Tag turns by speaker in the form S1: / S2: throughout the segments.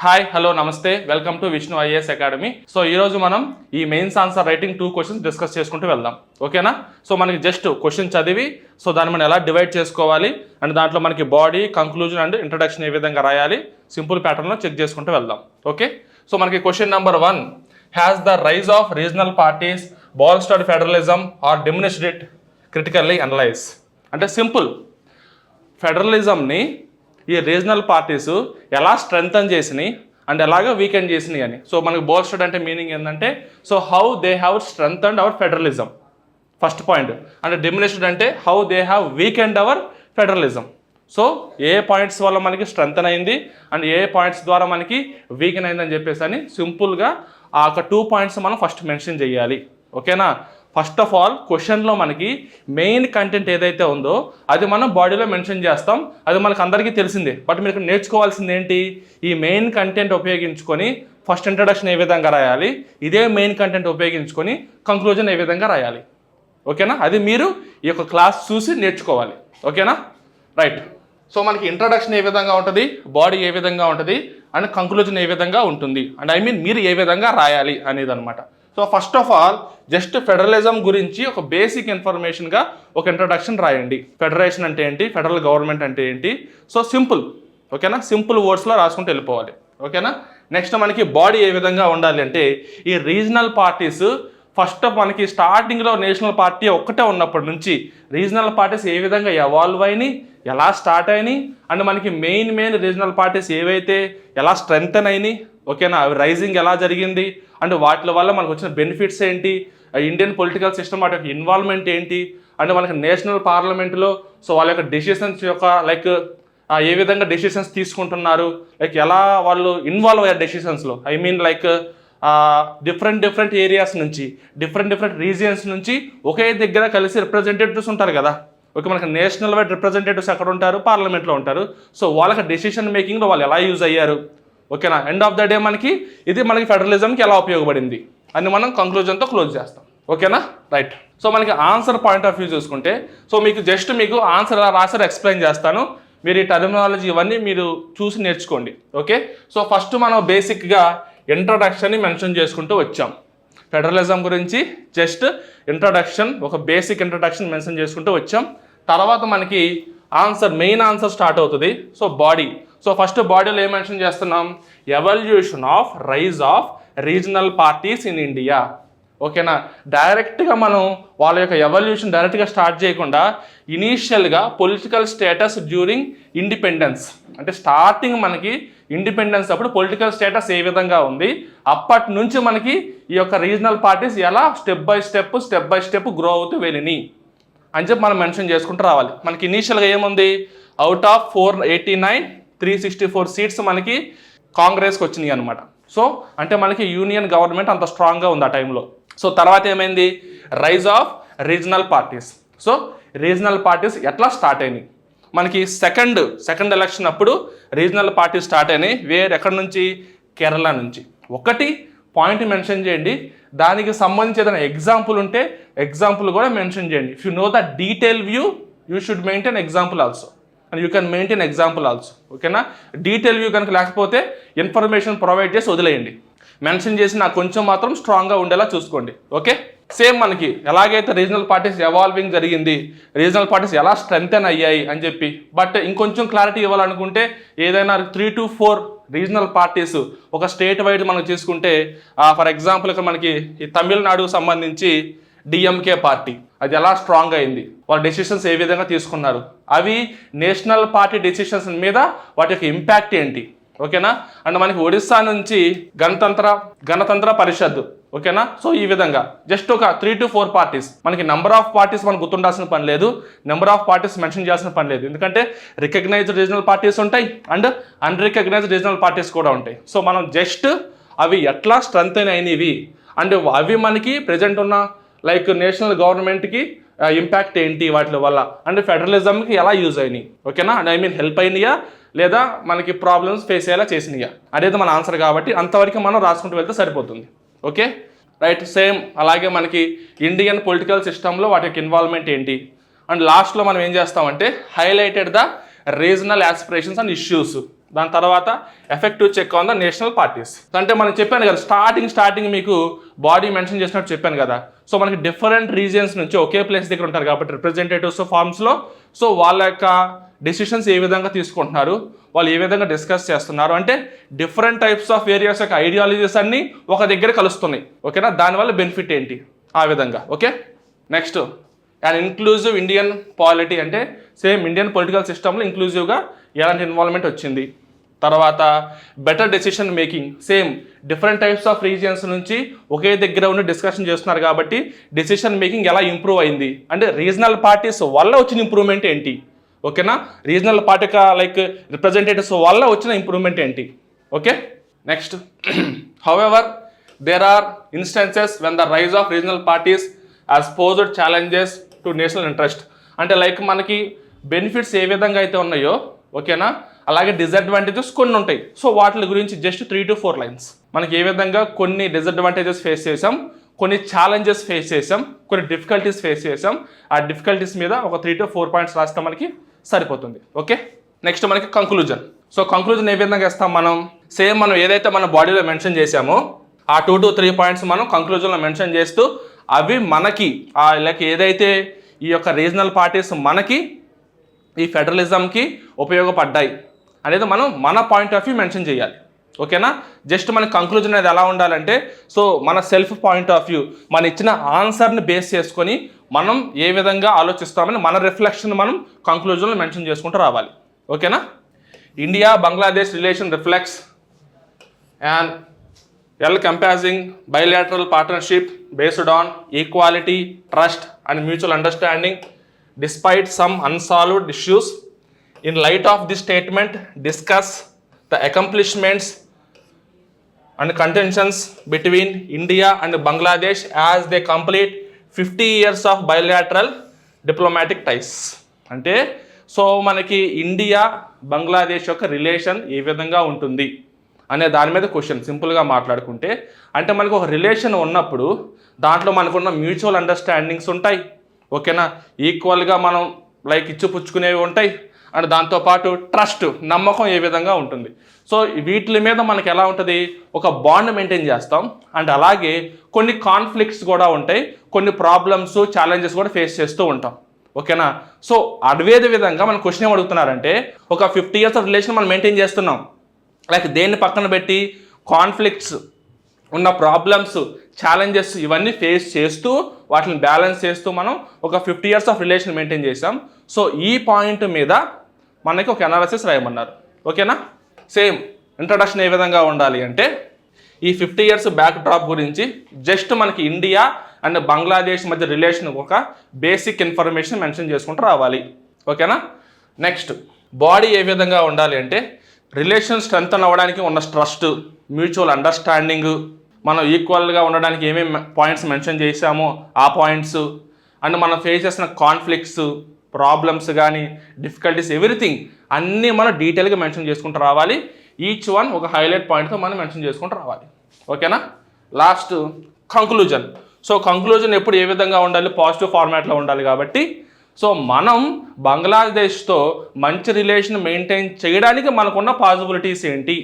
S1: Hi hello నమస్తే welcome to Vishnu IAS academy. So ఈరోజు మనం ఈ mains answer writing 2 questions discuss చేసుకుంటూ వెళ్దాం. ఓకేనా? సో మనకి జస్ట్ క్వశ్చన్ చదివి సో దాన్ని మనం ఎలా డివైడ్ చేసుకోవాలి అండ్ దాంట్లో మనకి బాడీ, కంక్లూజన్ అండ్ ఇంట్రడక్షన్ ఏ విధంగా రాయాలి సింపుల్ ప్యాటర్న్లో చెక్ చేసుకుంటూ వెళ్దాం. ఓకే, సో మనకి question number 1, has the rise of regional parties bolstered federalism or diminished it critically analyse. అంటే సింపుల్, ఫెడరలిజంని ఈ రీజనల్ పార్టీస్ ఎలా స్ట్రెంగ్తన్ చేసినాయి అండ్ ఎలాగ వీకెండ్ చేసినాయి అని. సో మనకి బోల్స్టర్డ్ అంటే మీనింగ్ ఏంటంటే so how they have strengthened our federalism, first point. అంటే డిమినిష్డ్ అంటే how they have weekend our federalism. So ఏ పాయింట్స్ వల్ల మనకి స్ట్రెంగ్తన్ అయింది అండ్ ఏ పాయింట్స్ ద్వారా మనకి వీకెన్ అయిందని చెప్పేసి అని సింపుల్గా ఆ 2 పాయింట్స్ మనం ఫస్ట్ మెన్షన్ చేయాలి. ఓకేనా? ఫస్ట్ ఆఫ్ ఆల్ క్వశ్చన్లో మనకి మెయిన్ కంటెంట్ ఏదైతే ఉందో అది మనం బాడీలో మెన్షన్ చేస్తాం, అది మనకు అందరికీ తెలిసిందే. బట్ మీరు నేర్చుకోవాల్సింది ఏంటి, ఈ మెయిన్ కంటెంట్ ఉపయోగించుకొని ఫస్ట్ ఇంట్రడక్షన్ ఏ విధంగా రాయాలి, ఇదే మెయిన్ కంటెంట్ ఉపయోగించుకొని కంక్లూజన్ ఏ విధంగా రాయాలి. ఓకేనా? అది మీరు ఈ యొక్క క్లాస్ చూసి నేర్చుకోవాలి. ఓకేనా? రైట్. సో మనకి ఇంట్రడక్షన్ ఏ విధంగా ఉంటుంది, బాడీ ఏ విధంగా ఉంటుంది అండ్ కంక్లూజన్ ఏ విధంగా ఉంటుంది అండ్ మీరు ఏ విధంగా రాయాలి అనేది అనమాట. So first of all just federalism గురించి ఒక బేసిక్ ఇన్ఫర్మేషన్గా ఒక ఇంట్రడక్షన్ రాయండి. ఫెడరేషన్ అంటే ఏంటి, ఫెడరల్ గవర్నమెంట్ అంటే ఏంటి, సో సింపుల్. ఓకేనా? సింపుల్ వర్డ్స్లో రాసుకుంటూ వెళ్ళిపోవాలి. ఓకేనా? నెక్స్ట్ మనకి బాడీ ఏ విధంగా ఉండాలి అంటే ఈ రీజనల్ పార్టీస్ ఫస్ట్ మనకి స్టార్టింగ్లో నేషనల్ పార్టీ ఒక్కటే ఉన్నప్పటి నుంచి రీజనల్ పార్టీస్ ఏ విధంగా ఎవాల్వ్ అయినాయి, ఎలా స్టార్ట్ అయినాయి అండ్ మనకి మెయిన్ రీజనల్ పార్టీస్ ఏవైతే ఎలా స్ట్రెంగ్తన్ అయినాయి, ఓకేనా, అవి రైజింగ్ ఎలా జరిగింది అండ్ వాటి వల్ల మనకు వచ్చిన బెనిఫిట్స్ ఏంటి, ఇండియన్ పొలిటికల్ సిస్టమ్ వాటి యొక్క ఇన్వాల్వ్మెంట్ ఏంటి అండ్ మనకి నేషనల్ పార్లమెంట్లో సో వాళ్ళ యొక్క డెసిషన్స్ యొక్క ఏ విధంగా డెసిషన్స్ తీసుకుంటున్నారు, ఎలా వాళ్ళు ఇన్వాల్వ్ అయ్యారు డెసిషన్స్లో. డిఫరెంట్ ఏరియాస్ నుంచి డిఫరెంట్ రీజియన్స్ నుంచి ఒకే దగ్గర కలిసి రిప్రజెంటేటివ్స్ ఉంటారు కదా. ఓకే, మనకి నేషనల్ వైడ్ రిప్రజెంటేటివ్స్ ఎక్కడ ఉంటారు, పార్లమెంట్లో ఉంటారు. సో వాళ్ళకి డెసిషన్ మేకింగ్లో వాళ్ళు ఎలా యూజ్ అయ్యారు. ఓకేనా? ఎండ్ ఆఫ్ ద డే మనకి ఫెడరలిజంకి ఎలా ఉపయోగపడింది అని మనం కంక్లూజన్తో క్లోజ్ చేస్తాం. ఓకేనా? రైట్. సో మనకి ఆన్సర్ పాయింట్ ఆఫ్ వ్యూ చూసుకుంటే సో మీకు ఆన్సర్ ఎలా రాసారో ఎక్స్ప్లెయిన్ చేస్తాను. మీరు ఈ టర్మినాలజీ ఇవన్నీ మీరు చూసి నేర్చుకోండి. ఓకే, సో ఫస్ట్ మనం బేసిక్గా ఇంట్రడక్షన్ని మెన్షన్ చేసుకుంటూ వచ్చాం. ఫెడరలిజం గురించి జస్ట్ ఇంట్రడక్షన్, ఒక బేసిక్ ఇంట్రడక్షన్ మెన్షన్ చేసుకుంటూ వచ్చాం. తర్వాత మనకి మెయిన్ ఆన్సర్ స్టార్ట్ అవుతుంది. So body. సో ఫస్ట్ బాడీలో ఏం మెన్షన్ చేస్తున్నాం, evolution of rise of regional parties in India. ఓకేనా? డైరెక్ట్గా మనం వాళ్ళ యొక్క ఎవల్యూషన్ డైరెక్ట్గా స్టార్ట్ చేయకుండా ఇనీషియల్గా పొలిటికల్ స్టేటస్ డ్యూరింగ్ ఇండిపెండెన్స్, అంటే స్టార్టింగ్ మనకి ఇండిపెండెన్స్ అప్పుడు పొలిటికల్ స్టేటస్ ఏ విధంగా ఉంది, అప్పటి నుంచి మనకి ఈ యొక్క రీజనల్ పార్టీస్ ఎలా స్టెప్ బై స్టెప్ గ్రో అవుతూ వెళ్ళినాయి అని చెప్పి మనం మెన్షన్ చేసుకుంటూ రావాలి. మనకి ఇనీషియల్గా ఏముంది, అవుట్ ఆఫ్ 489 364 సీట్స్ మనకి కాంగ్రెస్కి వచ్చినాయి అనమాట. సో అంటే మనకి యూనియన్ గవర్నమెంట్ అంత స్ట్రాంగ్గా ఉంది ఆ టైంలో. సో తర్వాత ఏమైంది, rise of regional parties. So regional parties ఎట్లా స్టార్ట్ అయినాయి, మనకి సెకండ్ ఎలక్షన్ అప్పుడు రీజనల్ పార్టీస్ స్టార్ట్ అయినాయి. ఎక్కడి నుంచి, కేరళ నుంచి. ఒకటి పాయింట్ మెన్షన్ చేయండి, దానికి సంబంధించి ఏదైనా ఎగ్జాంపుల్ ఉంటే ఎగ్జాంపుల్ కూడా మెన్షన్ చేయండి. If you know the detail view you should maintain example also and you can maintain example also. ఓకేనా? డీటెయిల్ వ్యూ కనుక లేకపోతే ఇన్ఫర్మేషన్ ప్రొవైడ్ చేసి వదిలేయండి. మెన్షన్ చేసి నాకు కొంచెం మాత్రం స్ట్రాంగ్గా ఉండేలా చూసుకోండి. ఓకే, సేమ్ మనకి ఎలాగైతే రీజనల్ పార్టీస్ ఎవాల్వింగ్ జరిగింది, రీజనల్ పార్టీస్ ఎలా స్ట్రెంగ్తన్ అయ్యాయి అని చెప్పి, బట్ ఇంకొంచెం క్లారిటీ ఇవ్వాలనుకుంటే ఏదైనా 3 to 4 రీజనల్ పార్టీస్ ఒక స్టేట్ వైడ్ మనం తీసుకుంటే ఫర్ ఎగ్జాంపుల్ ఇక్కడ మనకి ఈ తమిళనాడుకు సంబంధించి డిఎంకే పార్టీ అది ఎలా స్ట్రాంగ్ అయింది, వాళ్ళ డెసిషన్స్ ఏ విధంగా తీసుకున్నారు, అవి నేషనల్ పార్టీ డెసిషన్స్ మీద వాటి యొక్క ఇంపాక్ట్ ఏంటి. ఓకేనా? అండ్ మనకి ఒడిస్సా నుంచి గణతంత్ర పరిషత్. ఓకేనా? సో ఈ విధంగా జస్ట్ ఒక 3 to 4 పార్టీస్. మనకి నెంబర్ ఆఫ్ పార్టీస్ మనకు గుర్తుండాల్సిన పని లేదు, నెంబర్ ఆఫ్ పార్టీస్ మెన్షన్ చేయాల్సిన పని లేదు, ఎందుకంటే రికగ్నైజ్డ్ రీజనల్ పార్టీస్ ఉంటాయి అండ్ అన్రికగ్నైజ్డ్ రీజనల్ పార్టీస్ కూడా ఉంటాయి. సో మనం జస్ట్ అవి ఎట్లా స్ట్రెంగ్తన్ అయినవి అండ్ అవి మనకి ప్రజెంట్ ఉన్న నేషనల్ గవర్నమెంట్కి ఇంపాక్ట్ ఏంటి వాటి వల్ల అండ్ ఫెడరలిజంకి ఎలా యూజ్ అయినాయి. ఓకేనా? అండ్ హెల్ప్ అయినాయా లేదా మనకి ప్రాబ్లమ్స్ ఫేస్ అయ్యేలా చేసినాయా అనేది మన ఆన్సర్. కాబట్టి అంతవరకు మనం రాసుకుంటూ వెళ్తే సరిపోతుంది. Okay, right. సేమ్ అలాగే మనకి ఇండియన్ పొలిటికల్ సిస్టంలో వాటి యొక్క ఇన్వాల్వ్మెంట్ ఏంటి అండ్ లాస్ట్లో మనం ఏం చేస్తామంటే highlighted the regional aspirations and issues. దాని తర్వాత effective check on the national parties. అంటే మనం చెప్పాను కదా స్టార్టింగ్ మీకు బాడీ మెన్షన్ చేసినట్టు చెప్పాను కదా. సో మనకి డిఫరెంట్ రీజియన్స్ నుంచి ఒకే ప్లేస్ దగ్గర ఉంటారు కాబట్టి రిప్రజెంటేటివ్స్ ఫార్మ్స్లో. సో వాళ్ళ యొక్క డెసిషన్స్ ఏ విధంగా తీసుకుంటున్నారు, వాళ్ళు ఏ విధంగా డిస్కస్ చేస్తున్నారు, అంటే డిఫరెంట్ టైప్స్ ఆఫ్ ఏరియాస్ యొక్క ఐడియాలజీస్ అన్నీ ఒక దగ్గర కలుస్తున్నాయి. ఓకేనా, దానివల్ల బెనిఫిట్ ఏంటి ఆ విధంగా. Okay, next and inclusive Indian polity అంటే సేమ్ ఇండియన్ పొలిటికల్ సిస్టంలో ఇంక్లూజివ్గా ఎలాంటి ఇన్వాల్వ్మెంట్ వచ్చింది. తర్వాత better decision making, same different types of regions నుంచి ఒకే దగ్గర ఉండి డిస్కషన్ చేస్తున్నారు కాబట్టి డెసిషన్ మేకింగ్ ఎలా ఇంప్రూవ్ అయింది, అంటే రీజనల్ పార్టీస్ వల్ల వచ్చిన ఇంప్రూవ్మెంట్ ఏంటి. ఓకేనా, రీజనల్ పార్టీ లైక్ రిప్రజెంటేటివ్స్ వల్ల వచ్చిన ఇంప్రూవ్మెంట్ ఏంటి. Okay, next however there are instances when the rise of regional parties as posed challenges to national interest. అంటే లైక్ మనకి బెనిఫిట్స్ ఏ విధంగా అయితే ఉన్నాయో ఓకేనా, అలాగే డిసడ్వాంటేజెస్ కొన్ని ఉంటాయి. సో వాటి గురించి జస్ట్ 3 to 4 లైన్స్. మనకి ఏ విధంగా కొన్ని డిసడ్వాంటేజెస్ ఫేస్ చేసాం, కొన్ని ఛాలెంజెస్ ఫేస్ చేసాం, కొన్ని డిఫికల్టీస్ ఫేస్ చేసాం. ఆ డిఫికల్టీస్ మీద ఒక 3 to 4 పాయింట్స్ రాస్తే మనకి సరిపోతుంది. ఓకే, నెక్స్ట్ మనకి కంక్లూజన్. సో కంక్లూజన్ ఏ విధంగా ఇస్తాం మనం, సేమ్ మనం ఏదైతే మన బాడీలో మెన్షన్ చేసామో ఆ 2 to 3 పాయింట్స్ మనం కంక్లూజన్లో మెన్షన్ చేస్తూ అవి మనకి లైక్ ఏదైతే ఈ యొక్క రీజనల్ పార్టీస్ మనకి ఈ ఫెడరలిజంకి ఉపయోగపడ్డాయి అనేది మనం మన పాయింట్ ఆఫ్ వ్యూ మెన్షన్ చేయాలి. ఓకేనా, జస్ట్ మన కంక్లూజన్ అనేది ఎలా ఉండాలంటే సో మన సెల్ఫ్ పాయింట్ ఆఫ్ వ్యూ మన ఇచ్చిన ఆన్సర్ని బేస్ చేసుకొని మనం ఏ విధంగా ఆలోచిస్తామని మన రిఫ్లెక్షన్ మనం కంక్లూజన్లో మెన్షన్ చేసుకుంటూ రావాలి. ఓకేనా, India Bangladesh relation reflects and encompassing bilateral partnership based on equality, trust and mutual understanding despite some unsolved issues. In light of this statement, discuss the accomplishments and contentions between India and Bangladesh as they complete 50 years of bilateral diplomatic ties. అంటే so మనకి India Bangladesh యొక్క relation ఏ విధంగా ఉంటుంది అనే దాని మీద question సింపుల్గా మాట్లాడుకుంటే, అంటే మనకు ఒక రిలేషన్ ఉన్నప్పుడు దాంట్లో మనకున్న మ్యూచువల్ అండర్స్టాండింగ్స్ ఉంటాయి. ఓకేనా, ఈక్వల్గా మనం లైక్ ఇచ్చిపుచ్చుకునేవి ఉంటాయి. అండ్ దాంతోపాటు ట్రస్ట్ నమ్మకం ఏ విధంగా ఉంటుంది. సో వీటి మీద మనకి ఎలా ఉంటుంది, ఒక బాండ్ మెయింటైన్ చేస్తాం. అండ్ అలాగే కొన్ని కాన్ఫ్లిక్ట్స్ కూడా ఉంటాయి, కొన్ని ప్రాబ్లమ్స్ ఛాలెంజెస్ కూడా ఫేస్ చేస్తూ ఉంటాం. ఓకేనా, సో అదే విధంగా మన క్వశ్చన్ ఏం అడుగుతున్నారంటే ఒక 50 years ఆఫ్ రిలేషన్ మనం మెయింటైన్ చేస్తున్నాం, లైక్ దేన్ని పక్కన పెట్టి కాన్ఫ్లిక్ట్స్ ఉన్న ప్రాబ్లమ్స్ ఛాలెంజెస్ ఇవన్నీ ఫేస్ చేస్తూ వాటిని బ్యాలెన్స్ చేస్తూ మనం ఒక 50 years ఆఫ్ రిలేషన్ మెయింటైన్ చేసాం. సో ఈ పాయింట్ మీద మనకి ఒక అనాలిసిస్ రాయమన్నారు. ఓకేనా, సేమ్ ఇంట్రడక్షన్ ఏ విధంగా ఉండాలి అంటే ఈ 50 years బ్యాక్ డ్రాప్ గురించి జస్ట్ మనకి ఇండియా అండ్ బంగ్లాదేశ్ మధ్య రిలేషన్ ఒక బేసిక్ ఇన్ఫర్మేషన్ మెన్షన్ చేసుకుంటూ రావాలి. ఓకేనా, నెక్స్ట్ బాడీ ఏ విధంగా ఉండాలి అంటే రిలేషన్ స్ట్రెంథన్ అవ్వడానికి ఉన్న ట్రస్ట్, మ్యూచువల్ అండర్స్టాండింగ్, మనం ఈక్వల్గా ఉండడానికి ఏమేమి పాయింట్స్ మెన్షన్ చేసామో ఆ పాయింట్స్, అండ్ మనం ఫేస్ చేసిన కాన్ఫ్లిక్ట్స్, ప్రాబ్లమ్స్ కానీ డిఫికల్టీస్ ఎవ్రీథింగ్ అన్నీ మనం డీటెయిల్గా మెన్షన్ చేసుకుంటూ రావాలి. ఈచ్ వన్ ఒక హైలైట్ పాయింట్తో మనం మెన్షన్ చేసుకుంటూ రావాలి. ఓకేనా, లాస్ట్ కంక్లూజన్. సో కంక్లూజన్ ఎప్పుడు ఏ విధంగా ఉండాలి, పాజిటివ్ ఫార్మాట్లో ఉండాలి. కాబట్టి సో మనం బంగ్లాదేశ్తో మంచి రిలేషన్ మెయింటైన్ చేయడానికి మనకున్న పాసిబిలిటీస్ ఏంటి,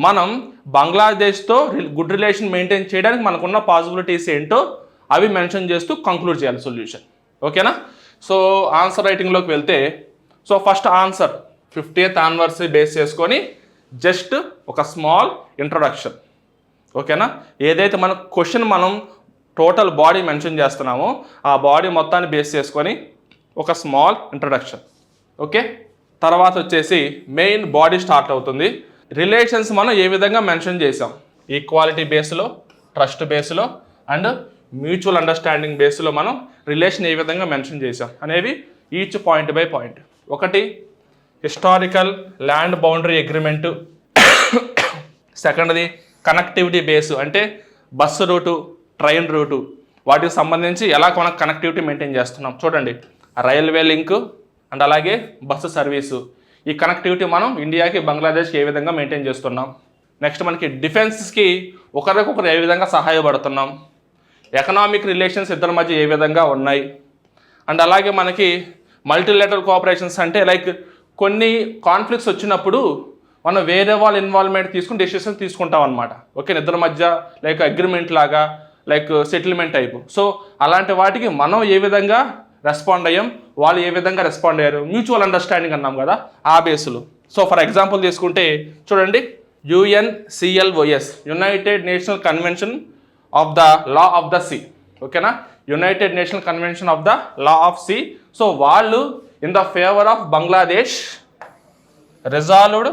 S1: మనం బంగ్లాదేశ్తో గుడ్ రిలేషన్ మెయింటైన్ చేయడానికి మనకున్న పాసిబిలిటీస్ ఏంటో అవి మెన్షన్ చేస్తూ కంక్లూడ్ చేయాలి సొల్యూషన్. ఓకేనా, సో ఆన్సర్ రైటింగ్లోకి వెళ్తే so first answer 50th anniversary base చేసుకొని జస్ట్ ఒక స్మాల్ ఇంట్రొడక్షన్. ఓకేనా, ఏదైతే మన క్వశ్చన్ మనం టోటల్ బాడీ మెన్షన్ చేస్తున్నామో ఆ బాడీ మొత్తాన్ని బేస్ చేసుకొని ఒక స్మాల్ ఇంట్రడక్షన్. ఓకే, తర్వాత వచ్చేసి మెయిన్ బాడీ స్టార్ట్ అవుతుంది. రిలేషన్స్ మనం ఏ విధంగా మెన్షన్ చేసాం, ఈక్వాలిటీ బేస్లో, ట్రస్ట్ బేస్లో అండ్ మ్యూచువల్ అండర్స్టాండింగ్ బేస్లో మనం రిలేషన్ ఏ విధంగా మెన్షన్ చేసాం అనేవి ఈచ్ పాయింట్ బై పాయింట్. ఒకటి హిస్టారికల్ ల్యాండ్ బౌండరీ అగ్రిమెంటు, సెకండ్ది కనెక్టివిటీ బేసు అంటే బస్సు రూటు, ట్రైన్ రూటు, వాటికి సంబంధించి ఎలా మనం కనెక్టివిటీ మెయింటైన్ చేస్తున్నాం. చూడండి, రైల్వే లింక్ అండ్ అలాగే బస్సు సర్వీసు, ఈ కనెక్టివిటీ మనం ఇండియాకి బంగ్లాదేశ్కి ఏ విధంగా మెయింటైన్ చేస్తున్నాం. నెక్స్ట్ మనకి డిఫెన్స్కి ఒకరికొకరు ఏ విధంగా సహాయపడుతున్నాం, ఎకనామిక్ రిలేషన్స్ ఇద్దరి మధ్య ఏ విధంగా ఉన్నాయి. అండ్ అలాగే మనకి మల్టీలేటరల్ కోఆపరేషన్స్ అంటే లైక్ కొన్ని కాన్ఫ్లిక్ట్స్ వచ్చినప్పుడు మనం వేరే వాళ్ళ ఇన్వాల్వ్మెంట్ తీసుకుని డెసిషన్ తీసుకుంటాం అనమాట. ఓకే, ఇద్దరి మధ్య లైక్ అగ్రిమెంట్ లాగా, లైక్ సెటిల్మెంట్ టైపు. సో అలాంటి వాటికి మనం ఏ విధంగా రెస్పాండ్ అయ్యాం, వాళ్ళు ఏ విధంగా రెస్పాండ్ అయ్యారు, మ్యూచువల్ అండర్స్టాండింగ్ అన్నాం కదా ఆ బేస్లో. సో ఫర్ ఎగ్జాంపుల్ తీసుకుంటే చూడండి, UNCLOS, United National Convention of the Law of the Sea. ఓకేనా, United National Convention of the Law of Sea. So వాళ్ళు in the favour of Bangladesh resolved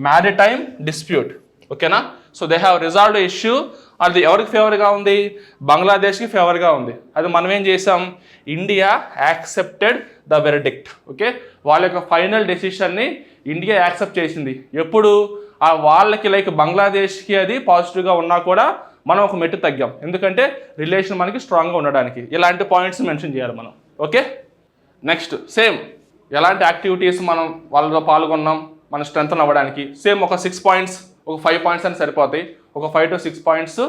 S1: maritime dispute. ఓకేనా, so they have resolved issue. అది ఎవరికి ఫేవర్గా ఉంది? బంగ్లాదేశ్కి ఫేవర్గా ఉంది. అది మనం ఏం చేసాం? India accepted the verdict. Okay, వాళ్ళ యొక్క ఫైనల్ డెసిషన్ని ఇండియా యాక్సెప్ట్ చేసింది. ఎప్పుడు? వాళ్ళకి లైక్ బంగ్లాదేశ్కి అది పాజిటివ్గా ఉన్నా కూడా మనం ఒక మెట్టు తగ్గాం, ఎందుకంటే రిలేషన్ మనకి స్ట్రాంగ్గా ఉండడానికి. ఇలాంటి పాయింట్స్ మెన్షన్ చేయాలి మనం. ఓకే, నెక్స్ట్ సేమ్ ఎలాంటి యాక్టివిటీస్ మనం వాళ్ళలో పాల్గొన్నాం మన స్ట్రెంగ్తన్ అవ్వడానికి. సేమ్ ఒక 6 పాయింట్స్, ఒక 5 పాయింట్స్ అని సరిపోతాయి. ఒక 5 to 6 పాయింట్స్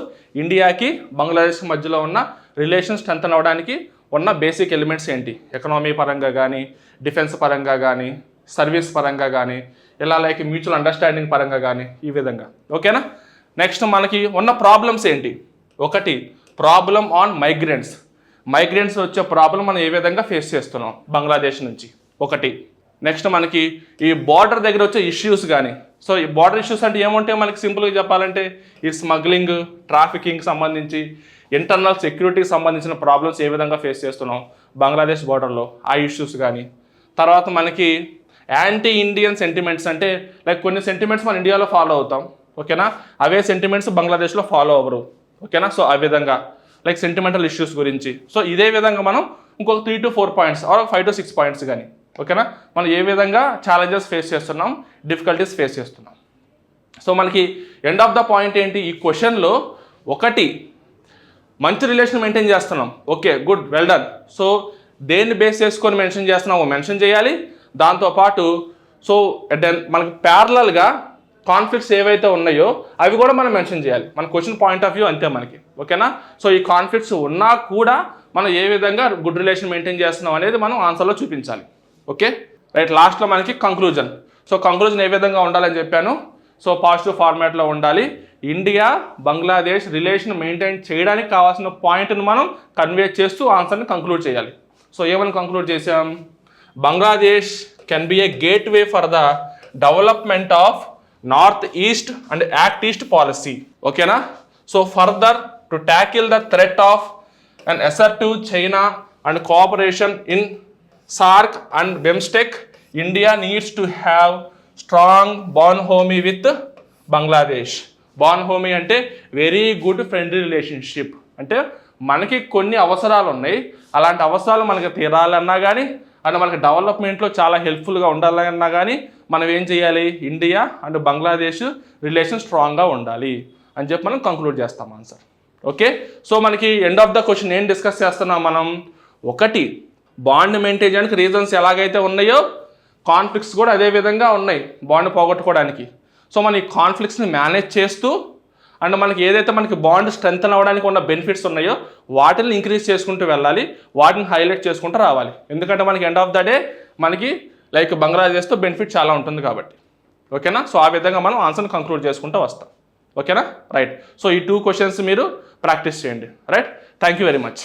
S1: ఇండియాకి బంగ్లాదేశ్కి మధ్యలో ఉన్న రిలేషన్ స్ట్రెంగ్తన్ అవ్వడానికి ఉన్న బేసిక్ ఎలిమెంట్స్ ఏంటి, ఎకనామీ పరంగా కానీ, డిఫెన్స్ పరంగా కానీ, సర్వీస్ పరంగా కానీ, ఇలా లైక్ మ్యూచువల్ అండర్స్టాండింగ్ పరంగా కానీ, ఈ విధంగా. ఓకేనా, నెక్స్ట్ మనకి ఉన్న ప్రాబ్లమ్స్ ఏంటి? ఒకటి, ప్రాబ్లం ఆన్ మైగ్రెంట్స్. మైగ్రెంట్స్ వచ్చే ప్రాబ్లం మనం ఏ విధంగా ఫేస్ చేస్తున్నాం బంగ్లాదేశ్ నుంచి, ఒకటి. నెక్స్ట్ మనకి ఈ బార్డర్ దగ్గర వచ్చే ఇష్యూస్ కానీ. సో ఈ బార్డర్ ఇష్యూస్ అంటే ఏముంటాయి మనకి సింపుల్గా చెప్పాలంటే, ఈ స్మగ్లింగ్, ట్రాఫికింగ్ సంబంధించి, ఇంటర్నల్ సెక్యూరిటీకి సంబంధించిన ప్రాబ్లమ్స్ ఏ విధంగా ఫేస్ చేస్తున్నాం బంగ్లాదేశ్ బార్డర్లో, ఆ ఇష్యూస్ కానీ. తర్వాత మనకి యాంటీ ఇండియన్ సెంటిమెంట్స్, అంటే లైక్ కొన్ని సెంటిమెంట్స్ మన ఇండియాలో ఫాలో అవుతాం. ఓకేనా, అవే సెంటిమెంట్స్ బంగ్లాదేశ్లో ఫాలో అవ్వరు. ఓకేనా, సో ఆ విధంగా లైక్ సెంటిమెంటల్ ఇష్యూస్ గురించి. సో ఇదే విధంగా మనం ఇంకొక 3 to 4 points or 5 to 6 points కానీ. ఓకేనా, మనం ఏ విధంగా ఛాలెంజెస్ ఫేస్ చేస్తున్నాం, డిఫికల్టీస్ ఫేస్ చేస్తున్నాం. సో మనకి ఎండ్ ఆఫ్ ద పాయింట్ ఏంటి? ఈ క్వశ్చన్లో ఒకటి, మంచి రిలేషన్ మెయింటైన్ చేస్తున్నాం. Okay, good, well done. So దేన్ని బేస్ చేసుకొని మెన్షన్ చేస్తున్నామో మెన్షన్ చేయాలి. దాంతోపాటు సో మనకి ప్యారలల్గా కాన్ఫ్లిక్ట్స్ ఏవైతే ఉన్నాయో అవి కూడా మనం మెన్షన్ చేయాలి. మన క్వశ్చన్ పాయింట్ ఆఫ్ వ్యూ అంతే మనకి. ఓకేనా, సో ఈ కాన్ఫ్లిక్ట్స్ ఉన్నా కూడా మనం ఏ విధంగా గుడ్ రిలేషన్ మెయింటైన్ చేస్తున్నాం అనేది మనం ఆన్సర్లో చూపించాలి. Okay, right. లాస్ట్లో మనకి కంక్లూజన్. సో కంక్లూజన్ ఏ విధంగా ఉండాలని చెప్పాను. సో పాజిటివ్ ఫార్మాట్లో ఉండాలి. ఇండియా బంగ్లాదేశ్ రిలేషన్ మెయింటైన్ చేయడానికి కావాల్సిన పాయింట్ని మనం కన్వే చేస్తూ ఆన్సర్ని కంక్లూడ్ చేయాలి. సో ఏమని కంక్లూడ్ చేసాం? Bangladesh can be a gateway for the development of north east and act east policy. ఓకేనా, so further to tackle the threat of an assertive China and cooperation in SAARC and BIMSTEC, India needs to have strong bonhomie with Bangladesh. Bonhomie అంటే very good friendly relationship. అంటే మనకి కొన్ని అవసరాలు ఉన్నాయి, అలాంటి అవసరాలు మనకి తీరాలన్నా కానీ, అండ్ మనకి డెవలప్మెంట్లో చాలా హెల్ప్ఫుల్గా ఉండాలన్నా కానీ మనం ఏం చేయాలి? ఇండియా అండ్ బంగ్లాదేశ్ రిలేషన్ స్ట్రాంగ్గా ఉండాలి అని చెప్పి మనం కంక్లూడ్ చేస్తాం ఆన్సర్. ఓకే, సో మనకి ఎండ్ ఆఫ్ ద క్వశ్చన్ ఏం డిస్కస్ చేస్తున్నాం మనం? ఒకటి, బాండ్ మెయింటైన్ చేయడానికి రీజన్స్ ఎలాగైతే ఉన్నాయో కాన్ఫ్లిక్ట్స్ కూడా అదే విధంగా ఉన్నాయి బాండ్ పోగొట్టుకోవడానికి. సో మన ఈ కాన్ఫ్లిక్ట్స్ని మేనేజ్ చేస్తూ అండ్ మనకి ఏదైతే మనకి బాండ్ స్ట్రెంగ్తన్ అవ్వడానికి ఉన్న బెనిఫిట్స్ ఉన్నాయో వాటిని ఇంక్రీజ్ చేసుకుంటూ వెళ్ళాలి, వాటిని హైలైట్ చేసుకుంటూ రావాలి. ఎందుకంటే మనకి ఎండ్ ఆఫ్ ద డే మనకి లైక్ బంగ్లాదేశ్తో బెనిఫిట్ చాలా ఉంటుంది కాబట్టి. ఓకేనా, సో ఆ విధంగా మనం ఆన్సర్ని కంక్లూడ్ చేసుకుంటూ వస్తాం. ఓకేనా, రైట్. సో ఈ 2 క్వశ్చన్స్ మీరు ప్రాక్టీస్ చేయండి. Right, thank you very much.